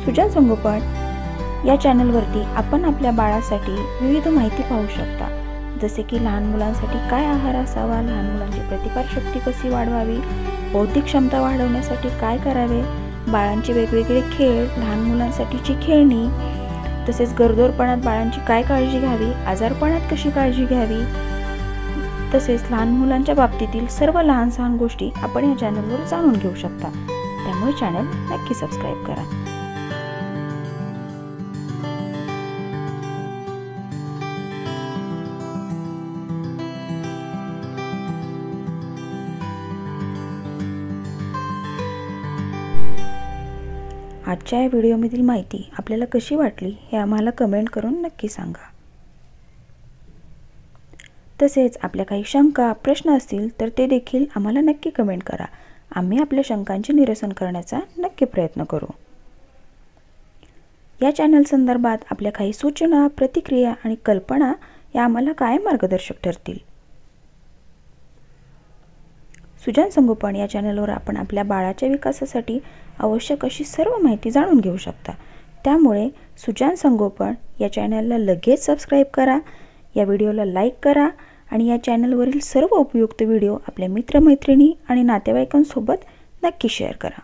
सुजान संगोपन या चॅनलवरती आपण आपल्या बाळासाठी विविध माहिती पाहू शकता, जसे की लहान मुलांसाठी काय आहार असावा, लहान मुलांची प्रतिकारशक्ती कशी वाढवावी, बौद्धिक क्षमता वाढवण्यासाठी काय करावे, बाळांचे वेगवेगळे खेळ, लहान मुलांसाठीची खेळणी, तसेच गरोदरपणात बाळांची काय काळजी घ्यावी, आजारपणात कशी काळजी घ्यावी, तसेच लहान मुलांच्या बाबतीतील सर्व लहान सहान गोष्टी आपण या चॅनलवर जाणून घेऊ शकता। त्यामुळे चॅनल नक्की सबस्क्राइब करा। आजच्या या व्हिडिओमधील माहिती आपल्याला कशी वाटली हे आम्हाला कमेंट करून नक्की सांगा। तसेच आपल्या काही शंका प्रश्न असतील तर ते देखील आम्हाला नक्की कमेंट करा। आम्ही आपल्या शंकांचे निरसन करण्याचा नक्की प्रयत्न करू। या चॅनल संदर्भात आपल्या काही सूचना, प्रतिक्रिया आणि कल्पना या आम्हाला काय मार्गदर्शक ठरतील। सुजान संगोपन या चॅनलवर आपण आपल्या बाळाच्या विकासासाठी आवश्यक अशी सर्व माहिती जाणून घेऊ शकता। त्यामुळे सुजान संगोपन या चॅनलला लगेच सबस्क्राइब करा, या व्हिडिओला लाईक करा आणि या चॅनलवरील सर्व उपयुक्त व्हिडिओ आपल्या मित्रमैत्रिणी आणि नातेवाईकांसोबत नक्की शेअर करा।